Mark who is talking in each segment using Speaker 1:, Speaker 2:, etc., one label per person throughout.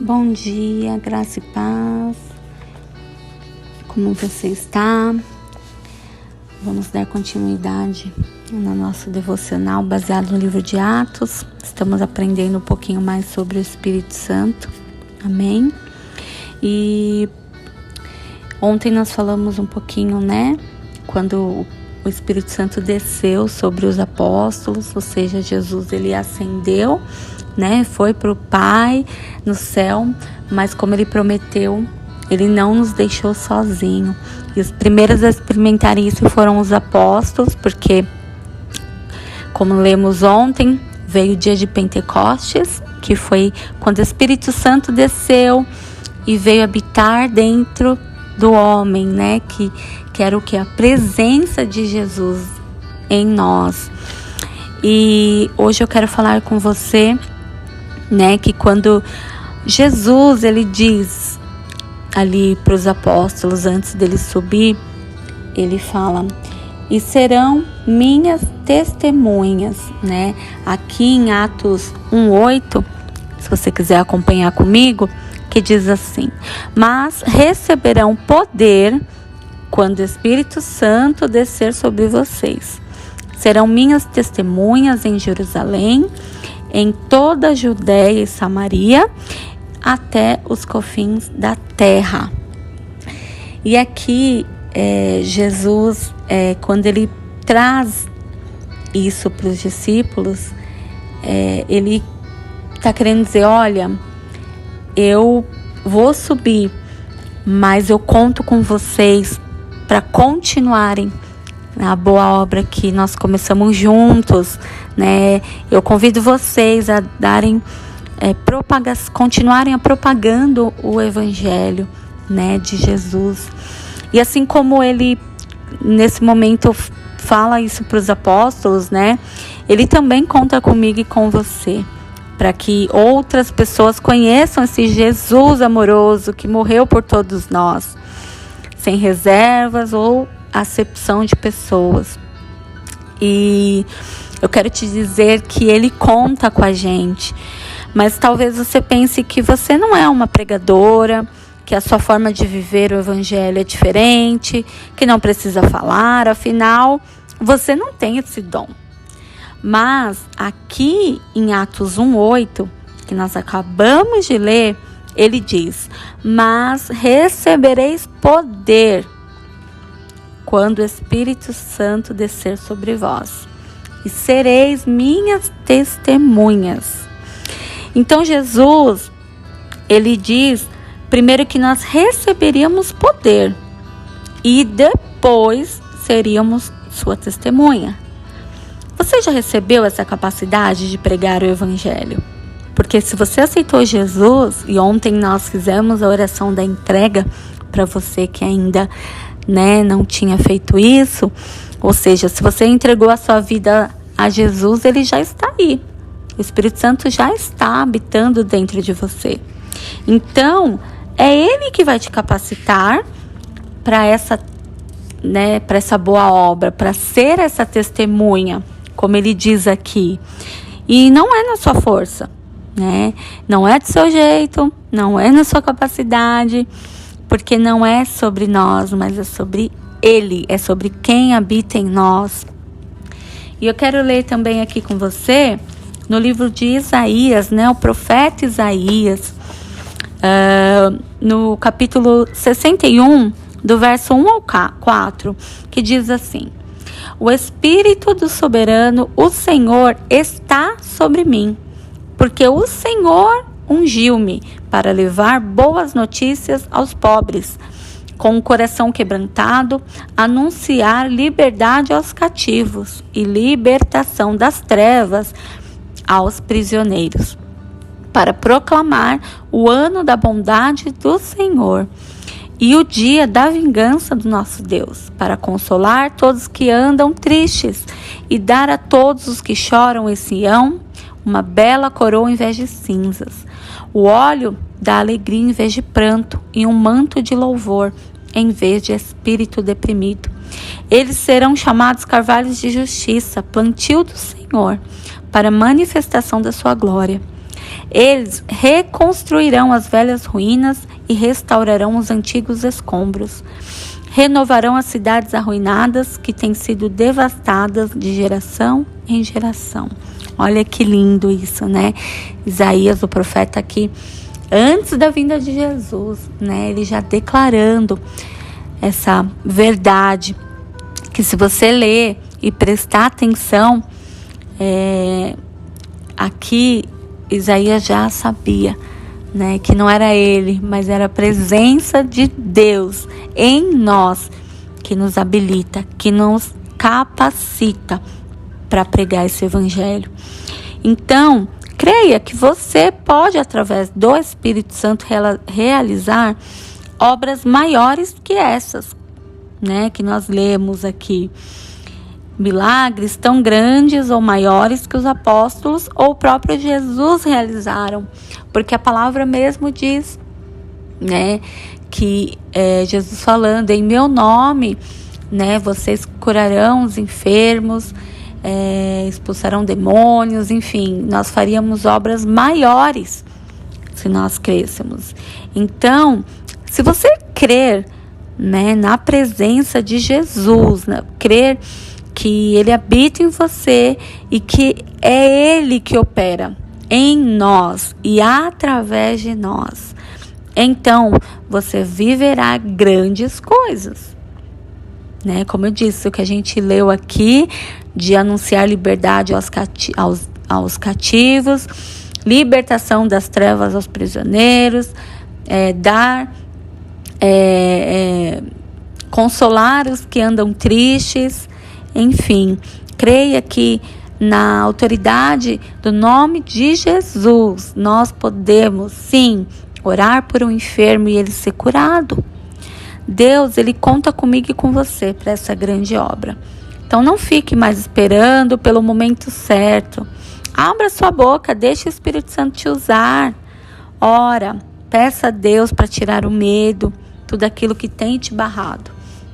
Speaker 1: Bom dia, graça e paz. Como você está? Vamos dar continuidade no nosso devocional baseado no livro de Atos. Estamos aprendendo um pouquinho mais sobre o Espírito Santo. Amém? E ontem nós falamos um pouquinho, quando o Espírito Santo desceu sobre os apóstolos, ou seja, Jesus ele ascendeu, foi para o Pai no céu, mas como ele prometeu, ele não nos deixou sozinho. E os primeiros a experimentar isso foram os apóstolos, porque, como lemos ontem, veio o dia de Pentecostes, que foi quando o Espírito Santo desceu e veio habitar dentro do homem, que era o que? A presença de Jesus em nós. E hoje eu quero falar com você, que quando Jesus, ele diz ali para os apóstolos, antes dele subir, ele fala, e serão minhas testemunhas, aqui em Atos 1:8, se você quiser acompanhar comigo, que diz assim, mas receberão poder quando o Espírito Santo descer sobre vocês. Serão minhas testemunhas em Jerusalém, em toda a Judéia e Samaria, até os confins da terra. E aqui, Jesus, quando ele traz isso para os discípulos, ele está querendo dizer, olha, eu vou subir, mas eu conto com vocês para continuarem a boa obra que nós começamos juntos, Eu convido vocês a darem, continuarem propagando o Evangelho, de Jesus. E assim como ele, nesse momento, fala isso para os apóstolos, ele também conta comigo e com você, para que outras pessoas conheçam esse Jesus amoroso que morreu por todos nós, sem reservas ou acepção de pessoas. E eu quero te dizer que ele conta com a gente, mas talvez você pense que você não é uma pregadora, que a sua forma de viver o Evangelho é diferente, que não precisa falar, afinal, você não tem esse dom. Mas aqui em Atos 1:8, que nós acabamos de ler, ele diz, mas recebereis poder quando o Espírito Santo descer sobre vós, e sereis minhas testemunhas. Então Jesus, ele diz, primeiro que nós receberíamos poder, e depois seríamos sua testemunha. Você já recebeu essa capacidade de pregar o Evangelho? Porque se você aceitou Jesus, e ontem nós fizemos a oração da entrega para você que ainda não tinha feito isso, ou seja, se você entregou a sua vida a Jesus, ele já está aí. O Espírito Santo já está habitando dentro de você. Então, é ele que vai te capacitar para essa boa obra, para ser essa testemunha, como ele diz aqui. E não é na sua força, não é do seu jeito, não é na sua capacidade, porque não é sobre nós, mas é sobre ele, é sobre quem habita em nós. E eu quero ler também aqui com você, no livro de Isaías, o profeta Isaías, no capítulo 61, do verso 1 ao 4, que diz assim, o Espírito do Soberano, o Senhor, está sobre mim, porque o Senhor ungiu-me para levar boas notícias aos pobres, com o coração quebrantado, anunciar liberdade aos cativos e libertação das trevas aos prisioneiros, para proclamar o ano da bondade do Senhor e o dia da vingança do nosso Deus, para consolar todos que andam tristes e dar a todos os que choram em Sião uma bela coroa em vez de cinzas, o óleo da alegria em vez de pranto e um manto de louvor em vez de espírito deprimido. Eles serão chamados carvalhos de justiça, plantio do Senhor, para manifestação da sua glória. Eles reconstruirão as velhas ruínas e restaurarão os antigos escombros. Renovarão as cidades arruinadas que têm sido devastadas de geração em geração. Olha que lindo isso, né? Isaías, o profeta aqui, antes da vinda de Jesus, né? Ele já declarando essa verdade, que se você ler e prestar atenção, aqui Isaías já sabia, né, que não era ele, mas era a presença de Deus em nós que nos habilita, que nos capacita para pregar esse evangelho. Então, creia que você pode, através do Espírito Santo, realizar obras maiores que essas, né, que nós lemos aqui. Milagres tão grandes ou maiores que os apóstolos ou o próprio Jesus realizaram. Porque a palavra mesmo diz, né, que Jesus falando, em meu nome, né, vocês curarão os enfermos, expulsarão demônios, enfim, nós faríamos obras maiores se nós crêssemos. Então, se você crer, né, na presença de Jesus, né, crer que Ele habita em você e que é Ele que opera em nós e através de nós, então você viverá grandes coisas, né? Como eu disse, o que a gente leu aqui, de anunciar liberdade aos cativos, libertação das trevas aos prisioneiros, consolar os que andam tristes, enfim, creia que na autoridade do nome de Jesus, nós podemos, sim, orar por um enfermo e ele ser curado. Deus, Ele conta comigo e com você para essa grande obra. Então, não fique mais esperando pelo momento certo. Abra sua boca, deixe o Espírito Santo te usar. Ora, peça a Deus para tirar o medo, tudo aquilo que tem te barrado,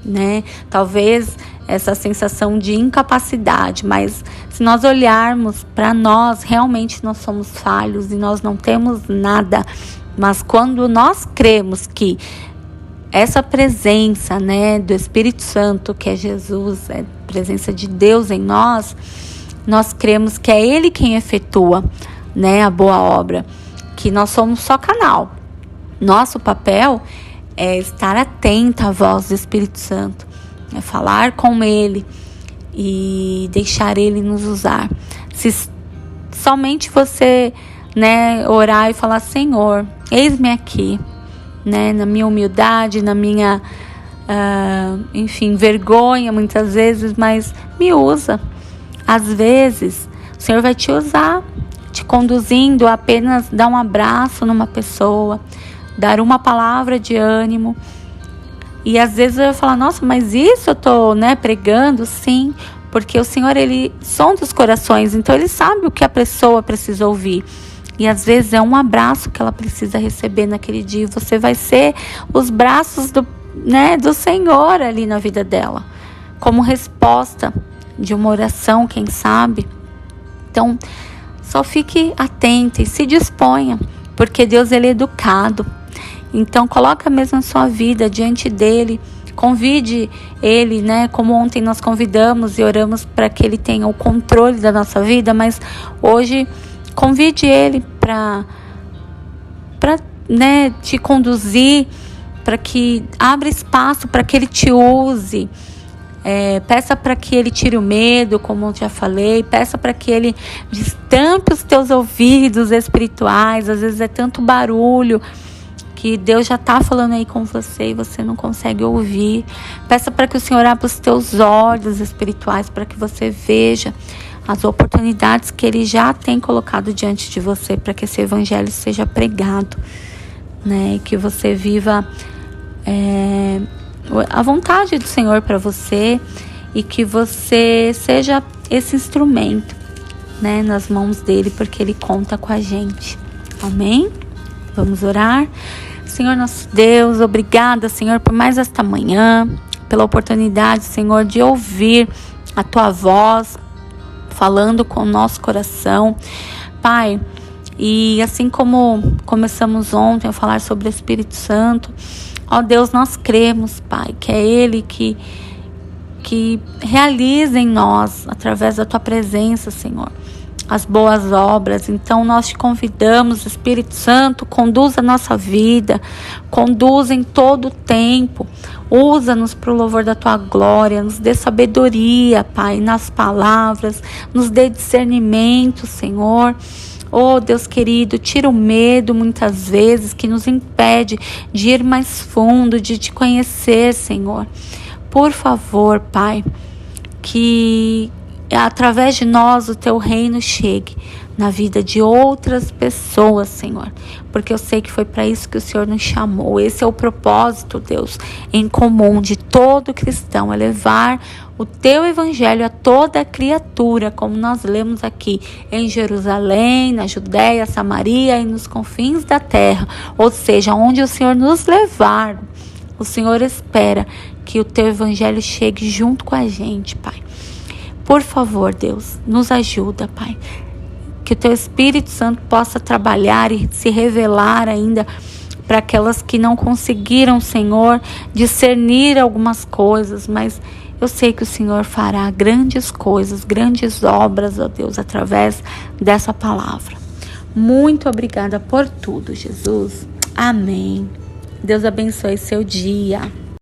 Speaker 1: né? Talvez essa sensação de incapacidade, mas se nós olharmos para nós, realmente nós somos falhos e nós não temos nada. Mas quando nós cremos que essa presença, né, do Espírito Santo, que é Jesus, é a presença de Deus em nós, nós cremos que é Ele quem efetua, né, a boa obra, que nós somos só canal. Nosso papel é estar atenta à voz do Espírito Santo, é falar com Ele e deixar Ele nos usar. Se somente você, né, orar e falar, Senhor, eis-me aqui, né, na minha humildade, na minha, vergonha muitas vezes, mas me usa. Às vezes, o Senhor vai te usar, te conduzindo a apenas dar um abraço numa pessoa, dar uma palavra de ânimo. E às vezes eu vou falar, nossa, mas isso eu estou, né, pregando? Sim, porque o Senhor, Ele sonda os corações, então Ele sabe o que a pessoa precisa ouvir. E às vezes é um abraço que ela precisa receber naquele dia. Você vai ser os braços do Senhor ali na vida dela, como resposta de uma oração, quem sabe. Então, só fique atenta e se disponha, porque Deus, Ele é educado. Então, coloca mesmo a sua vida diante dEle. Convide Ele, né? Como ontem nós convidamos e oramos para que Ele tenha o controle da nossa vida, mas hoje convide Ele para te conduzir, para que abra espaço para que Ele te use. Peça para que Ele tire o medo, como eu já falei. Peça para que Ele destampe os teus ouvidos espirituais. Às vezes é tanto barulho que Deus já está falando aí com você e você não consegue ouvir. Peça para que o Senhor abra os teus olhos espirituais, para que você veja as oportunidades que Ele já tem colocado diante de você, para que esse evangelho seja pregado, né? E que você viva a vontade do Senhor para você e que você seja esse instrumento, né, nas mãos dEle, porque Ele conta com a gente. Amém? Vamos orar. Senhor nosso Deus, obrigada, Senhor, por mais esta manhã, pela oportunidade, Senhor, de ouvir a Tua voz falando com o nosso coração. Pai, E assim como começamos ontem a falar sobre o Espírito Santo, ó Deus, nós cremos, Pai, que é Ele que realiza em nós, através da Tua presença, Senhor, as boas obras. Então nós te convidamos, Espírito Santo, conduz a nossa vida, conduz em todo o tempo, usa-nos para o louvor da Tua glória, nos dê sabedoria, Pai, nas palavras, nos dê discernimento, Senhor. Oh Deus querido, tira o medo muitas vezes que nos impede de ir mais fundo, de te conhecer, Senhor. Por favor, Pai, que através de nós o Teu reino chegue na vida de outras pessoas, Senhor, porque eu sei que foi para isso que o Senhor nos chamou. Esse é o propósito, Deus, em comum de todo cristão, é levar o Teu evangelho a toda criatura, como nós lemos aqui em Jerusalém, na Judéia, Samaria e nos confins da terra, ou seja, onde o Senhor nos levar, o Senhor espera que o Teu evangelho chegue junto com a gente, Pai. Por favor, Deus, nos ajuda, Pai. Que o Teu Espírito Santo possa trabalhar e se revelar ainda para aquelas que não conseguiram, Senhor, discernir algumas coisas, mas eu sei que o Senhor fará grandes coisas, grandes obras, ó Deus, através dessa palavra. Muito obrigada por tudo, Jesus. Amém. Deus abençoe seu dia.